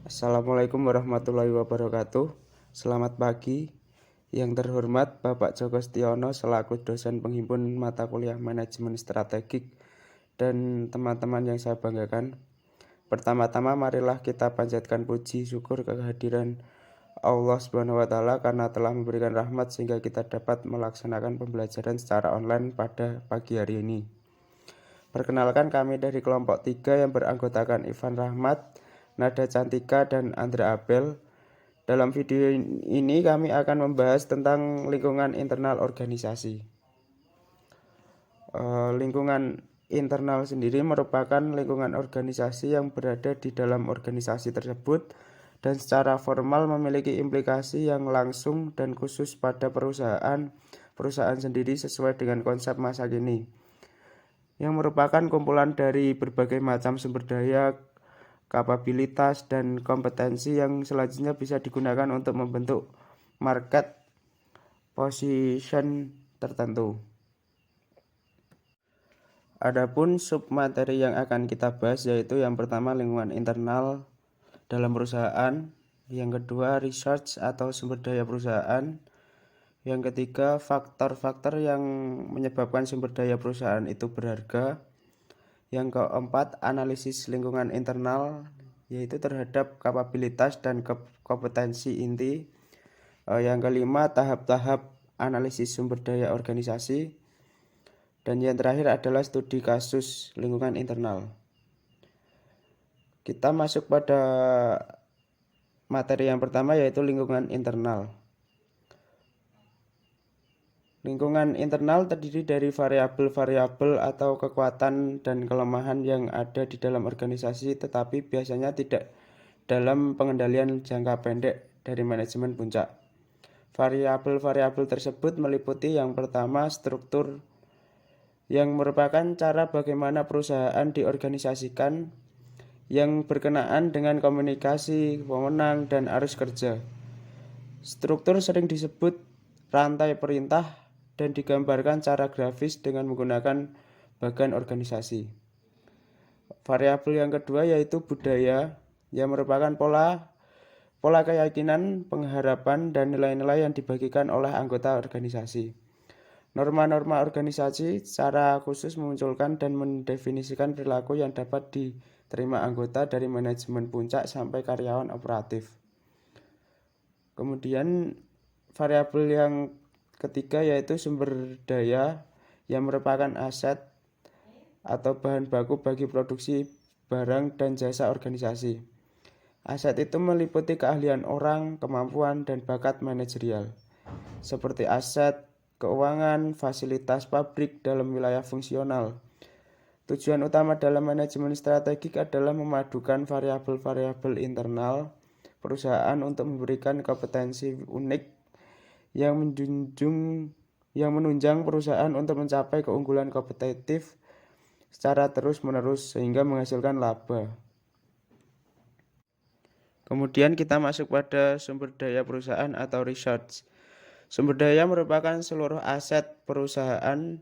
Assalamualaikum warahmatullahi wabarakatuh. Selamat pagi. Yang terhormat Bapak Joko Setiono selaku dosen penghimpun mata kuliah manajemen strategik dan teman-teman yang saya banggakan. Pertama-tama marilah kita panjatkan puji syukur kehadiran Allah Subhanahu wa taala karena telah memberikan rahmat sehingga kita dapat melaksanakan pembelajaran secara online pada pagi hari ini. Perkenalkan, kami dari kelompok 3 yang beranggotakan Ivan Rahmat, Nada Cantika, dan Andra Abel. Dalam video ini kami akan membahas tentang lingkungan internal organisasi. Lingkungan internal sendiri merupakan lingkungan organisasi yang berada di dalam organisasi tersebut dan secara formal memiliki implikasi yang langsung dan khusus pada perusahaan sendiri sesuai dengan konsep masa kini, yang merupakan kumpulan dari berbagai macam sumber daya, kapabilitas, dan kompetensi yang selanjutnya bisa digunakan untuk membentuk market position tertentu. Adapun submateri yang akan kita bahas yaitu yang pertama lingkungan internal dalam perusahaan, yang kedua research atau sumber daya perusahaan, yang ketiga faktor-faktor yang menyebabkan sumber daya perusahaan itu berharga, yang keempat analisis lingkungan internal yaitu terhadap kapabilitas dan kompetensi inti, yang kelima tahap-tahap analisis sumber daya organisasi, dan yang terakhir adalah studi kasus lingkungan internal. Kita masuk pada materi yang pertama yaitu lingkungan internal. Lingkungan internal terdiri dari variabel-variabel atau kekuatan dan kelemahan yang ada di dalam organisasi tetapi biasanya tidak dalam pengendalian jangka pendek dari manajemen puncak. Variabel-variabel tersebut meliputi yang pertama struktur, yang merupakan cara bagaimana perusahaan diorganisasikan yang berkenaan dengan komunikasi, wewenang, dan arus kerja. Struktur sering disebut rantai perintah dan digambarkan secara grafis dengan menggunakan bagan organisasi. Variabel yang kedua yaitu budaya, yang merupakan pola keyakinan, pengharapan, dan nilai-nilai yang dibagikan oleh anggota organisasi. Norma-norma organisasi secara khusus memunculkan dan mendefinisikan perilaku yang dapat diterima anggota dari manajemen puncak sampai karyawan operatif. Kemudian variabel yang ketiga yaitu sumber daya, yang merupakan aset atau bahan baku bagi produksi barang dan jasa organisasi. Aset itu meliputi keahlian orang, kemampuan, dan bakat manajerial, seperti aset keuangan, fasilitas pabrik dalam wilayah fungsional. Tujuan utama dalam manajemen strategik adalah memadukan variabel-variabel internal perusahaan untuk memberikan kompetensi unik yang menunjang perusahaan untuk mencapai keunggulan kompetitif secara terus-menerus sehingga menghasilkan laba. Kemudian kita masuk pada sumber daya perusahaan atau research. Sumber daya merupakan seluruh aset perusahaan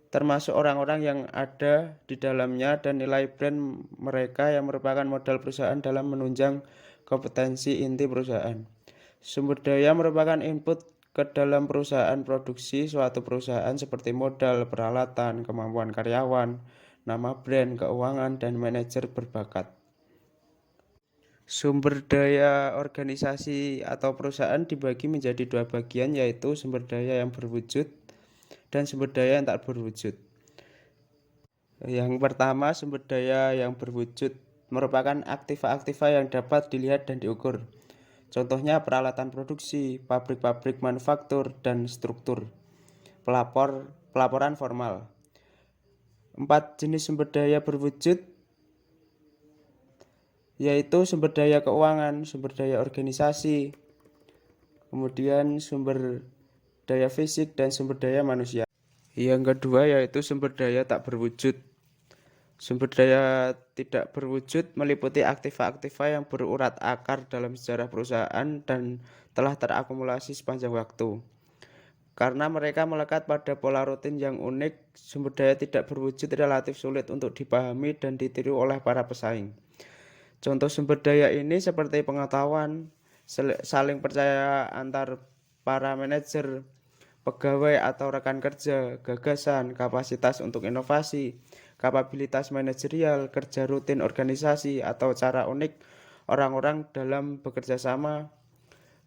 termasuk orang-orang yang ada di dalamnya dan nilai brand mereka yang merupakan modal perusahaan dalam menunjang kompetensi inti perusahaan. Sumber daya merupakan input ke dalam perusahaan produksi suatu perusahaan seperti modal, peralatan, kemampuan karyawan, nama brand, keuangan, dan manajer berbakat. Sumber daya organisasi atau perusahaan dibagi menjadi dua bagian, yaitu sumber daya yang berwujud dan sumber daya yang tak berwujud. Yang pertama, sumber daya yang berwujud merupakan aktiva-aktiva yang dapat dilihat dan diukur. Contohnya peralatan produksi, pabrik-pabrik manufaktur, dan struktur pelaporan formal. 4 jenis sumber daya berwujud yaitu sumber daya keuangan, sumber daya organisasi, kemudian sumber daya fisik, dan sumber daya manusia. Yang kedua yaitu sumber daya tak berwujud. Sumber daya tidak berwujud meliputi aktiva-aktiva yang berurat akar dalam sejarah perusahaan dan telah terakumulasi sepanjang waktu. Karena mereka melekat pada pola rutin yang unik, sumber daya tidak berwujud relatif sulit untuk dipahami dan ditiru oleh para pesaing. Contoh sumber daya ini seperti pengetahuan, saling percaya antar para manajer, pegawai atau rekan kerja, gagasan, kapasitas untuk inovasi, kapabilitas manajerial, kerja rutin organisasi atau cara unik orang-orang dalam bekerja sama,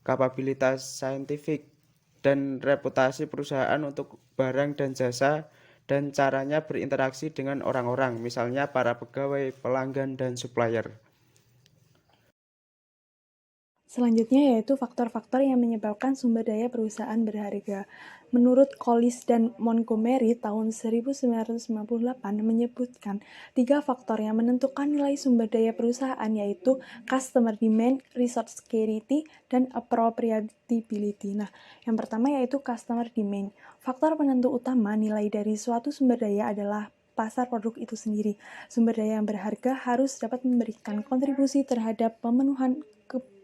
kapabilitas saintifik, dan reputasi perusahaan untuk barang dan jasa, dan caranya berinteraksi dengan orang-orang, misalnya para pegawai, pelanggan, dan supplier. Selanjutnya yaitu faktor-faktor yang menyebabkan sumber daya perusahaan berharga. Menurut Collis dan Montgomery tahun 1998 menyebutkan 3 faktor yang menentukan nilai sumber daya perusahaan yaitu customer demand, resource scarcity, dan appropriability. Nah, yang pertama yaitu customer demand. Faktor penentu utama nilai dari suatu sumber daya adalah pasar produk itu sendiri. Sumber daya yang berharga harus dapat memberikan kontribusi terhadap pemenuhan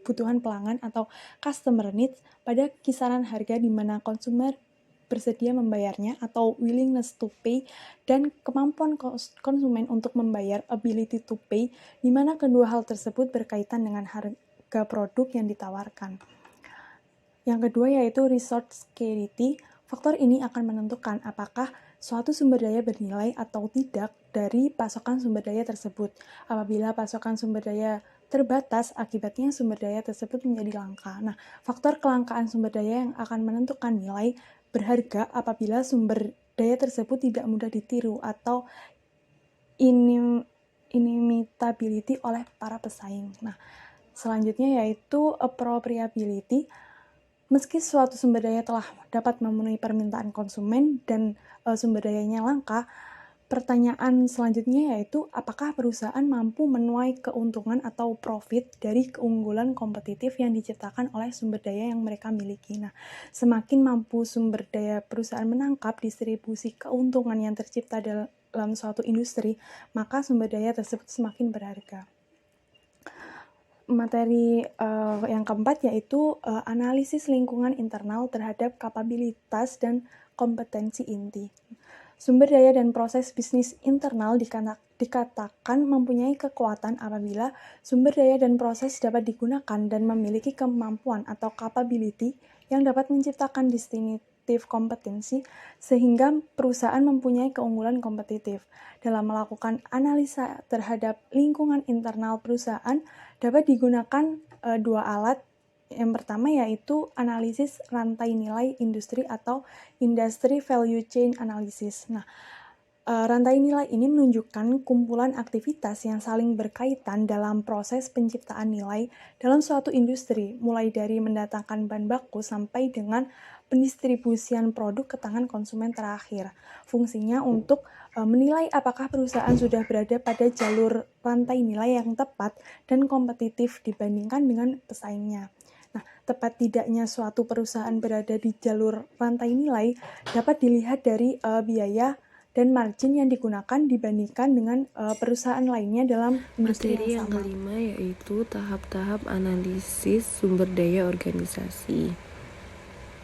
kebutuhan pelanggan atau customer needs pada kisaran harga di mana konsumer bersedia membayarnya atau willingness to pay, dan kemampuan konsumen untuk membayar ability to pay, di mana kedua hal tersebut berkaitan dengan harga produk yang ditawarkan. Yang kedua yaitu resource scarcity. Faktor ini akan menentukan apakah suatu sumber daya bernilai atau tidak dari pasokan sumber daya tersebut. Apabila pasokan sumber daya terbatas, akibatnya sumber daya tersebut menjadi langka. Nah, faktor kelangkaan sumber daya yang akan menentukan nilai berharga apabila sumber daya tersebut tidak mudah ditiru atau inimitability oleh para pesaing. Nah, selanjutnya yaitu appropriability. Meski suatu sumber daya telah dapat memenuhi permintaan konsumen dan sumber dayanya langka, pertanyaan selanjutnya yaitu apakah perusahaan mampu menuai keuntungan atau profit dari keunggulan kompetitif yang diciptakan oleh sumber daya yang mereka miliki. Nah, semakin mampu sumber daya perusahaan menangkap distribusi keuntungan yang tercipta dalam suatu industri, maka sumber daya tersebut semakin berharga. Materi yang keempat yaitu analisis lingkungan internal terhadap kapabilitas dan kompetensi inti. Sumber daya dan proses bisnis internal dikatakan mempunyai kekuatan apabila sumber daya dan proses dapat digunakan dan memiliki kemampuan atau capability yang dapat menciptakan distinctive kompetensi sehingga perusahaan mempunyai keunggulan kompetitif. Dalam melakukan analisa terhadap lingkungan internal perusahaan dapat digunakan 2 alat. Yang pertama yaitu analisis rantai nilai industri atau industry value chain analysis. Nah, rantai nilai ini menunjukkan kumpulan aktivitas yang saling berkaitan dalam proses penciptaan nilai dalam suatu industri, mulai dari mendatangkan bahan baku sampai dengan pendistribusian produk ke tangan konsumen terakhir. Fungsinya untuk menilai apakah perusahaan sudah berada pada jalur rantai nilai yang tepat dan kompetitif dibandingkan dengan pesaingnya. Nah, tepat tidaknya suatu perusahaan berada di jalur rantai nilai dapat dilihat dari biaya dan margin yang digunakan dibandingkan dengan perusahaan lainnya dalam industri Materi yang yang sama. kelima yaitu tahap-tahap analisis sumber daya organisasi.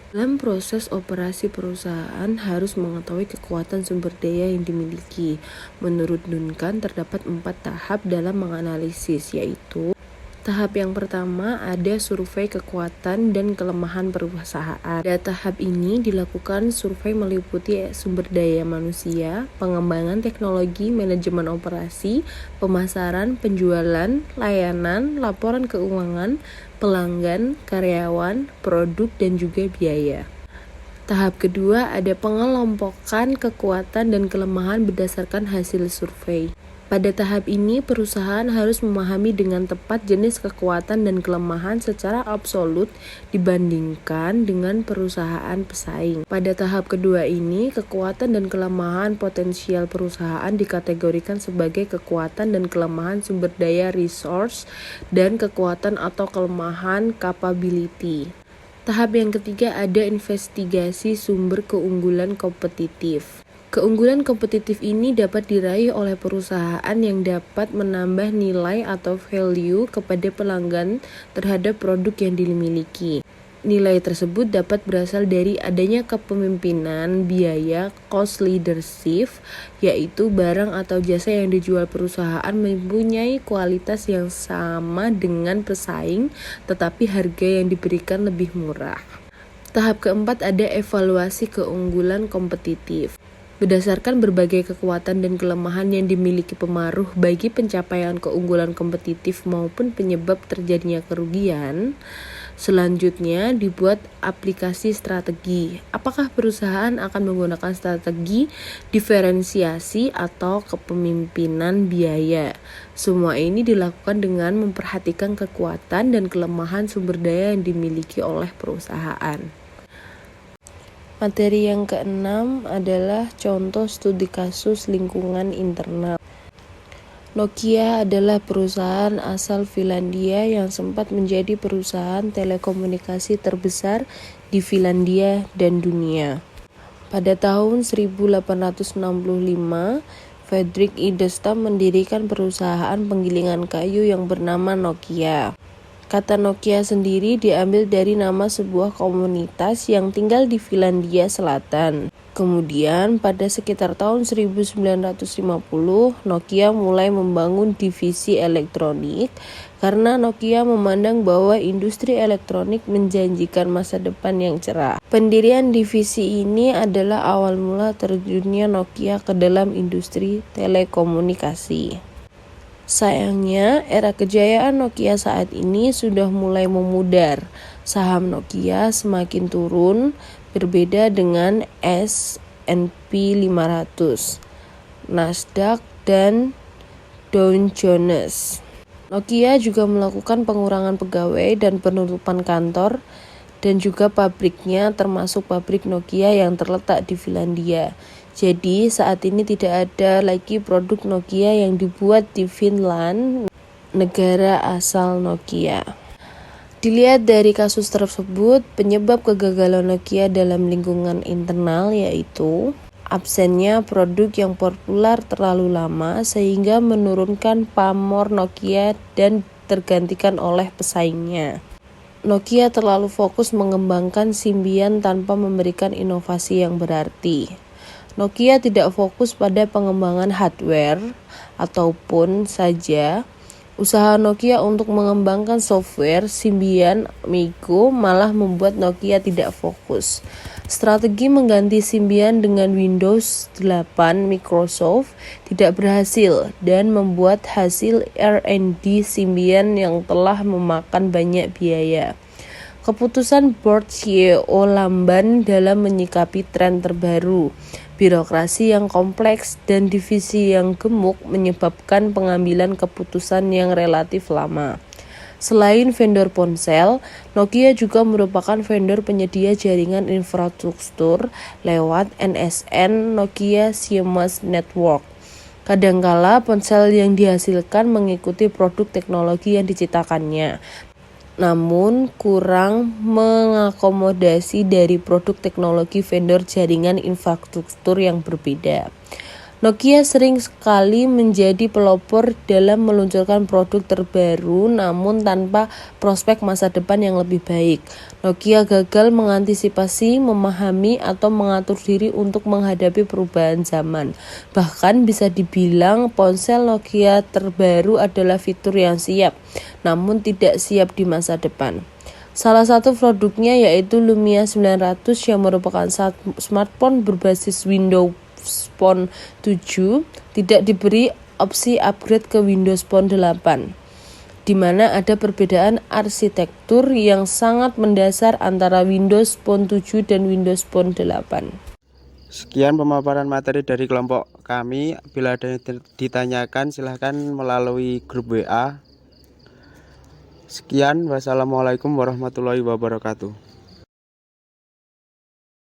Dalam proses operasi perusahaan harus mengetahui kekuatan sumber daya yang dimiliki. Menurut Duncan terdapat 4 tahap dalam menganalisis, yaitu tahap yang pertama ada survei kekuatan dan kelemahan perusahaan. Pada tahap ini dilakukan survei meliputi sumber daya manusia, pengembangan teknologi, manajemen operasi, pemasaran, penjualan, layanan, laporan keuangan, pelanggan, karyawan, produk, dan juga biaya. Tahap kedua ada pengelompokan kekuatan dan kelemahan berdasarkan hasil survei. Pada tahap ini, perusahaan harus memahami dengan tepat jenis kekuatan dan kelemahan secara absolut dibandingkan dengan perusahaan pesaing. Pada tahap kedua ini, kekuatan dan kelemahan potensial perusahaan dikategorikan sebagai kekuatan dan kelemahan sumber daya resource dan kekuatan atau kelemahan capability. Tahap yang ketiga ada investigasi sumber keunggulan kompetitif. Keunggulan kompetitif ini dapat diraih oleh perusahaan yang dapat menambah nilai atau value kepada pelanggan terhadap produk yang dimiliki. Nilai tersebut dapat berasal dari adanya kepemimpinan biaya cost leadership, yaitu barang atau jasa yang dijual perusahaan mempunyai kualitas yang sama dengan pesaing, tetapi harga yang diberikan lebih murah. Tahap keempat ada evaluasi keunggulan kompetitif. Berdasarkan berbagai kekuatan dan kelemahan yang dimiliki pemaruh bagi pencapaian keunggulan kompetitif maupun penyebab terjadinya kerugian, selanjutnya dibuat aplikasi strategi. Apakah perusahaan akan menggunakan strategi diferensiasi atau kepemimpinan biaya? Semua ini dilakukan dengan memperhatikan kekuatan dan kelemahan sumber daya yang dimiliki oleh perusahaan. Materi yang keenam adalah contoh studi kasus lingkungan internal. Nokia adalah perusahaan asal Finlandia yang sempat menjadi perusahaan telekomunikasi terbesar di Finlandia dan dunia. Pada tahun 1865, Fredrik Idestam mendirikan perusahaan penggilingan kayu yang bernama Nokia. Kata Nokia sendiri diambil dari nama sebuah komunitas yang tinggal di Finlandia Selatan. Kemudian pada sekitar tahun 1950, Nokia mulai membangun divisi elektronik karena Nokia memandang bahwa industri elektronik menjanjikan masa depan yang cerah. Pendirian divisi ini adalah awal mula terjunnya Nokia ke dalam industri telekomunikasi. Sayangnya, era kejayaan Nokia saat ini sudah mulai memudar. Saham Nokia semakin turun, berbeda dengan S&P 500, Nasdaq, dan Dow Jones. Nokia juga melakukan pengurangan pegawai dan penutupan kantor dan juga pabriknya, termasuk pabrik Nokia yang terletak di Finlandia. Jadi saat ini tidak ada lagi produk Nokia yang dibuat di Finland, negara asal Nokia. Dilihat dari kasus tersebut, penyebab kegagalan Nokia dalam lingkungan internal yaitu absennya produk yang populer terlalu lama sehingga menurunkan pamor Nokia dan tergantikan oleh pesaingnya. Nokia terlalu fokus mengembangkan Symbian tanpa memberikan inovasi yang berarti. Nokia tidak fokus pada pengembangan hardware ataupun saja usaha Nokia untuk mengembangkan software Symbian Amigo malah membuat Nokia tidak fokus. Strategi mengganti Symbian dengan Windows 8 Microsoft tidak berhasil dan membuat hasil R&D Symbian yang telah memakan banyak biaya. Keputusan board CEO lamban dalam menyikapi tren terbaru, birokrasi yang kompleks, dan divisi yang gemuk menyebabkan pengambilan keputusan yang relatif lama. Selain vendor ponsel, Nokia juga merupakan vendor penyedia jaringan infrastruktur lewat NSN Nokia Siemens Network. Kadangkala ponsel yang dihasilkan mengikuti produk teknologi yang diciptakannya, namun kurang mengakomodasi dari produk teknologi vendor jaringan infrastruktur yang berbeda. Nokia sering sekali menjadi pelopor dalam meluncurkan produk terbaru namun tanpa prospek masa depan yang lebih baik. Nokia gagal mengantisipasi, memahami, atau mengatur diri untuk menghadapi perubahan zaman. Bahkan bisa dibilang ponsel Nokia terbaru adalah fitur yang siap, namun tidak siap di masa depan. Salah satu produknya yaitu Lumia 900 yang merupakan smartphone berbasis Windows Phone 7 tidak diberi opsi upgrade ke Windows Phone 8, di mana ada perbedaan arsitektur yang sangat mendasar antara Windows Phone 7 dan Windows Phone 8. Sekian pemaparan materi dari kelompok kami. Bila ada yang ditanyakan silahkan melalui grup WA. Sekian, wassalamualaikum warahmatullahi wabarakatuh.